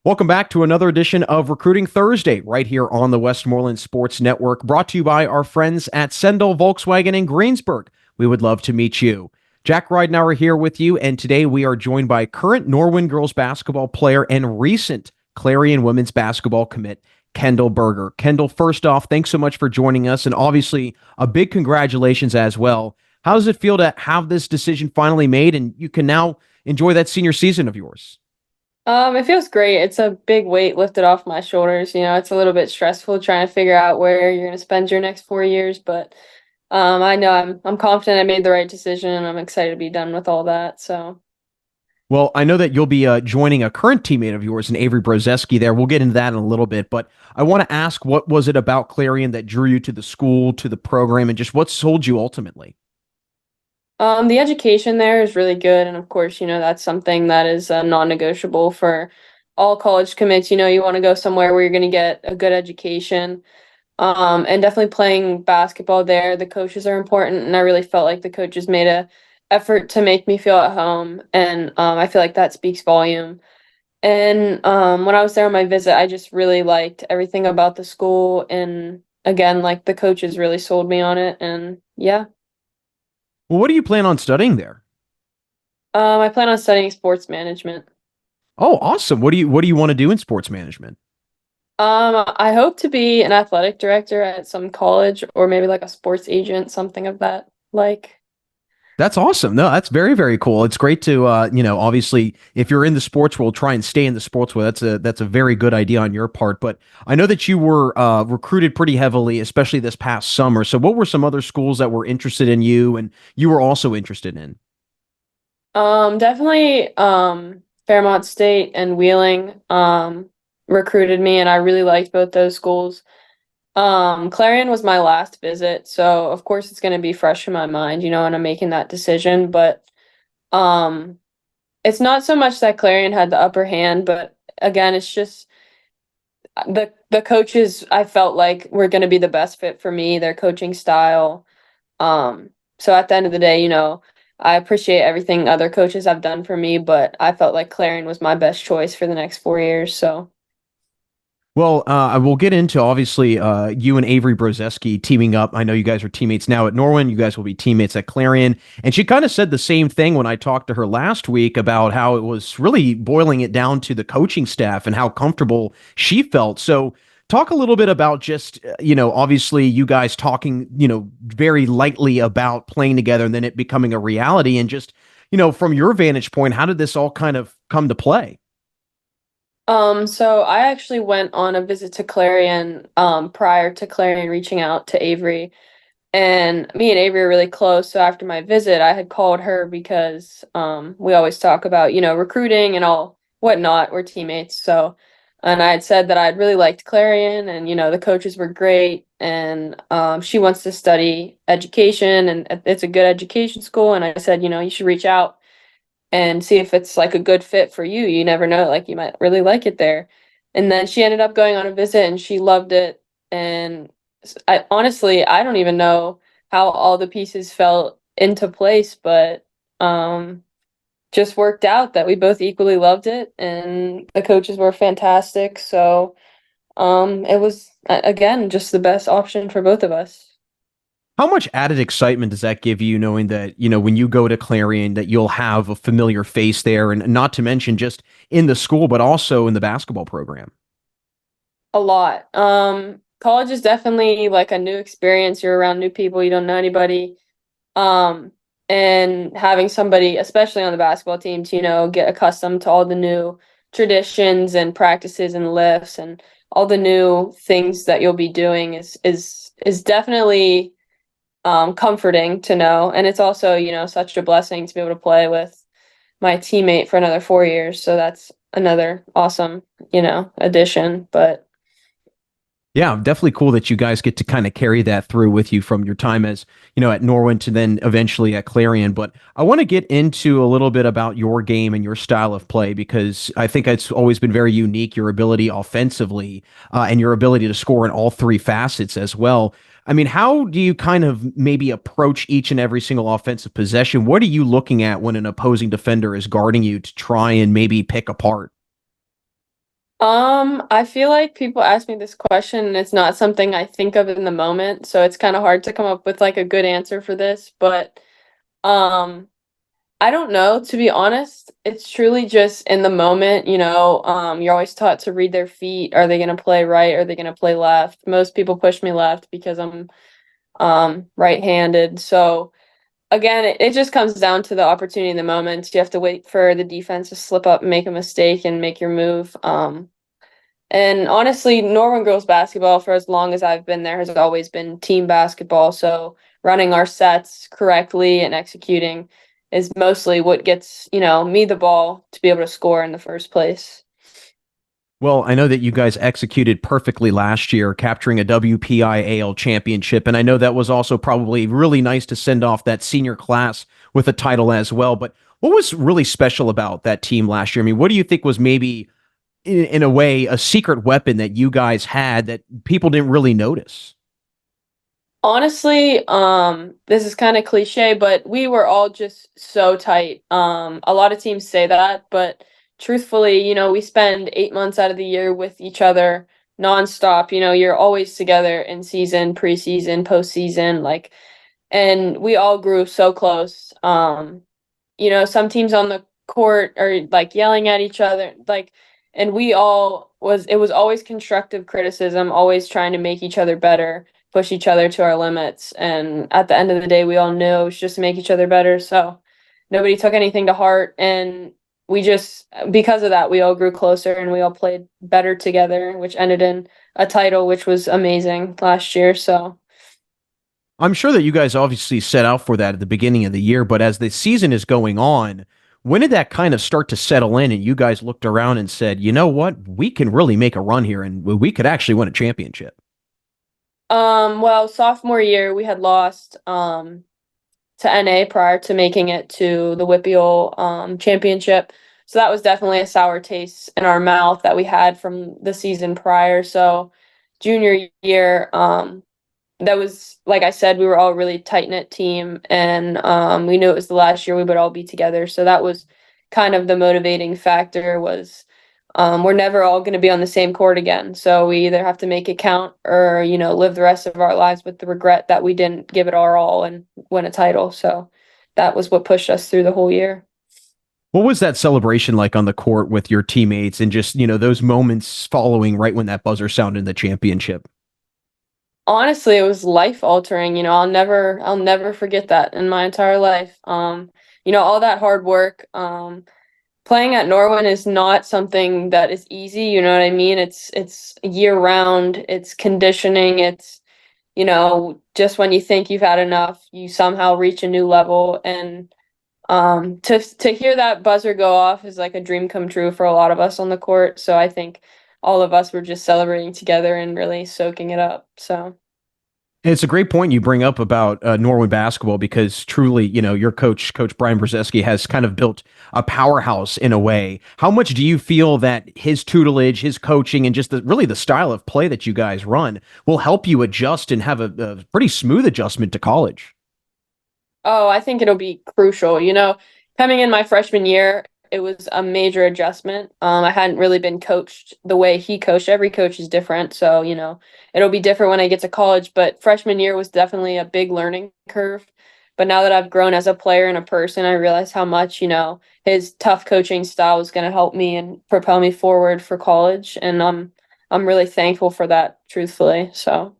Welcome back to another edition of Recruiting Thursday right here on the Westmoreland Sports Network, brought to you by our friends at Sendell Volkswagen in Greensburg. We would love to meet you. Jack Ridenour here with you, and today we are joined by current Norwin girls basketball player and recent Clarion women's basketball commit, Kendall Berger. Kendall, first off, thanks so much for joining us, and obviously a big congratulations as well. How does it feel to have this decision finally made, and you can now enjoy that senior season of yours? It feels great. It's a big weight lifted off my shoulders. It's a little bit stressful trying to figure out where you're going to spend your next 4 years, but I know I'm confident I made the right decision, and I'm excited to be done with all that. So, Well, I know that you'll be joining a current teammate of yours in Avery Brozeski there. We'll get into that in a little bit, but I want to ask, what was it about Clarion that drew you to the school, to the program, and just what sold you ultimately? the education there is really good, and of course, that's something that is non-negotiable for all college commits. You want to go somewhere where you're going to get a good education. And definitely playing basketball there. The coaches are important, and I really felt like the coaches made a effort to make me feel at home, and I feel like that speaks volume. And when I was there on my visit, I just really liked everything about the school, and again, like the coaches really sold me on it, and yeah. Well, what do you plan on studying there? I plan on studying sports management. Oh, awesome. What do you want to do in sports management? I hope to be an athletic director at some college, or maybe like a sports agent, something of that like. That's awesome. No, that's very, very cool. It's great to, obviously, if you're in the sports world, try and stay in the sports world. That's a very good idea on your part. But I know that you were recruited pretty heavily, especially this past summer. So, what were some other schools that were interested in you, and you were also interested in? Definitely Fairmont State and Wheeling recruited me, and I really liked both those schools. Clarion was my last visit, so of course it's going to be fresh in my mind, and I'm making that decision, but um it's not so much that Clarion had the upper hand, but again, it's just the coaches I felt like were going to be the best fit for me, their coaching style. So at the end of the day, I appreciate everything other coaches have done for me, but I felt like Clarion was my best choice for the next 4 years. So, Well, I will get into obviously you and Avery Brozeski teaming up. I know you guys are teammates now at Norwin. You guys will be teammates at Clarion. And she kind of said the same thing when I talked to her last week about how it was really boiling it down to the coaching staff and how comfortable she felt. So, talk a little bit about just, obviously you guys talking, very lightly about playing together and then it becoming a reality. And just, from your vantage point, how did this all kind of come to play? so I actually went on a visit to Clarion, prior to Clarion reaching out to Avery. And me and Avery are really close. So after my visit, I had called her because we always talk about, recruiting and all whatnot. We're teammates. So, and I had said that I'd really liked Clarion, and, the coaches were great. And she wants to study education, and it's a good education school. And I said, you should reach out and see if it's like a good fit for you. You never know, like you might really like it there. And then she ended up going on a visit, and she loved it. And I honestly, I don't even know how all the pieces fell into place, but just worked out that we both equally loved it, and the coaches were fantastic. So it was again just the best option for both of us. How much added excitement does that give you knowing that, when you go to Clarion, that you'll have a familiar face there, and not to mention just in the school, but also in the basketball program? A lot. College is definitely like a new experience. You're around new people, you don't know anybody. Um, and having somebody, especially on the basketball team, to, get accustomed to all the new traditions and practices and lifts and all the new things that you'll be doing is definitely comforting to know. And it's also, such a blessing to be able to play with my teammate for another 4 years. So that's another awesome, addition. But Yeah, definitely cool that you guys get to kind of carry that through with you from your time as, at Norwin to then eventually at Clarion. But I want to get into a little bit about your game and your style of play, because I think it's always been very unique, your ability offensively, and your ability to score in all three facets as well. I mean, how do you kind of maybe approach each and every single offensive possession? What are you looking at when an opposing defender is guarding you to try and maybe pick apart? I feel like people ask me this question and it's not something I think of in the moment, so it's kind of hard to come up with like a good answer for this, but um I don't know, to be honest. It's truly just in the moment, you're always taught to read their feet. Are they going to play right? Are they going to play left? Most people push me left because I'm right-handed. So again, it just comes down to the opportunity in the moment. You have to wait for the defense to slip up and make a mistake and make your move. And honestly, Norwin girls basketball for as long as I've been there has always been team basketball. So running our sets correctly and executing is mostly what gets, me the ball to be able to score in the first place. Well, I know that you guys executed perfectly last year, capturing a WPIAL championship. And I know that was also probably really nice to send off that senior class with a title as well. But what was really special about that team last year? I mean, what do you think was maybe, in a way, a secret weapon that you guys had that people didn't really notice? Honestly, this is kind of cliche, but we were all just so tight. A lot of teams say that, but truthfully, we spend 8 months out of the year with each other nonstop. You're always together in season, preseason, postseason, like, and we all grew so close. Some teams on the court are like yelling at each other, like, and it was always constructive criticism, always trying to make each other better, push each other to our limits. And at the end of the day, we all knew it was just to make each other better. So nobody took anything to heart. And we just, because of that, we all grew closer and we all played better together, which ended in a title, which was amazing last year. So, I'm sure that you guys obviously set out for that at the beginning of the year, but as the season is going on, when did that kind of start to settle in and you guys looked around and said, you know what, we can really make a run here and we could actually win a championship? well, sophomore year, we had lost to NA prior to making it to the WPIAL championship. So that was definitely a sour taste in our mouth that we had from the season prior. So junior year, that was like I said, we were all a really tight knit team, and we knew it was the last year we would all be together. So that was kind of the motivating factor was we're never all going to be on the same court again. So we either have to make it count or, live the rest of our lives with the regret that we didn't give it our all and win a title. So that was what pushed us through the whole year. What was that celebration like on the court with your teammates and just, those moments following right when that buzzer sounded in the championship? Honestly, it was life altering. I'll never forget that in my entire life. All that hard work. Playing at Norwin is not something that is easy, you know what I mean? It's year round, it's conditioning, it's just when you think you've had enough, you somehow reach a new level. And to hear that buzzer go off is like a dream come true for a lot of us on the court. So I think all of us were just celebrating together and really soaking it up. So And it's a great point you bring up about Norwin basketball because truly, your coach, Coach Brian Brzezinski, has kind of built a powerhouse in a way. How much do you feel that his tutelage, his coaching, and just really the style of play that you guys run will help you adjust and have a pretty smooth adjustment to college? oh, I think it'll be crucial. Coming in my freshman year, it was a major adjustment. I hadn't really been coached the way he coached. Every coach is different, so it'll be different when I get to college. But freshman year was definitely a big learning curve. But now that I've grown as a player and a person, I realize how much his tough coaching style is going to help me and propel me forward for college. And I'm really thankful for that, truthfully. So.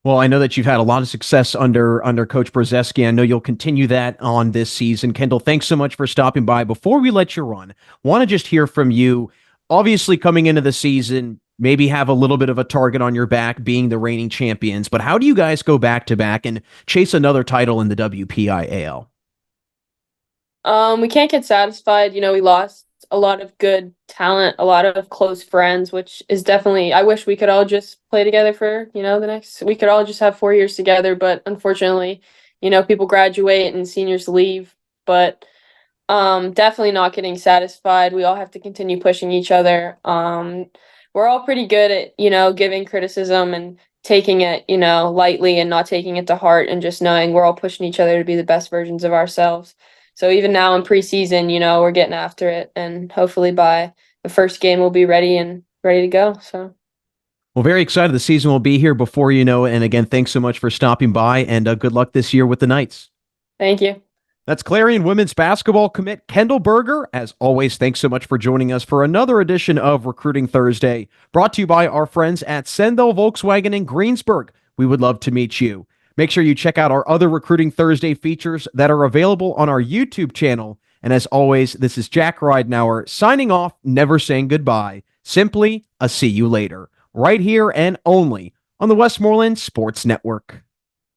Well, I know that you've had a lot of success under Coach Brzezinski. I know you'll continue that on this season. Kendall, thanks so much for stopping by. Before we let you run, want to just hear from you. Obviously, coming into the season, maybe have a little bit of a target on your back, being the reigning champions. But how do you guys go back to back and chase another title in the WPIAL? We can't get satisfied. We lost a lot of good talent, a lot of close friends, which is definitely, I wish we could all just play together for, we could all just have 4 years together. But unfortunately, people graduate and seniors leave. But definitely not getting satisfied. We all have to continue pushing each other. We're all pretty good at, giving criticism and taking it, lightly and not taking it to heart and just knowing we're all pushing each other to be the best versions of ourselves. So even now in preseason, we're getting after it and hopefully by the first game will be ready to go. So. Well, very excited. The season will be here before you know it. And again, thanks so much for stopping by, and good luck this year with the Knights. Thank you. That's Clarion women's basketball commit Kendall Berger. As always, thanks so much for joining us for another edition of Recruiting Thursday, brought to you by our friends at Sendell Volkswagen in Greensburg. We would love to meet you. Make sure you check out our other Recruiting Thursday features that are available on our YouTube channel. And as always, this is Jack Ridenour signing off, never saying goodbye. Simply a see you later, right here and only on the Westmoreland Sports Network.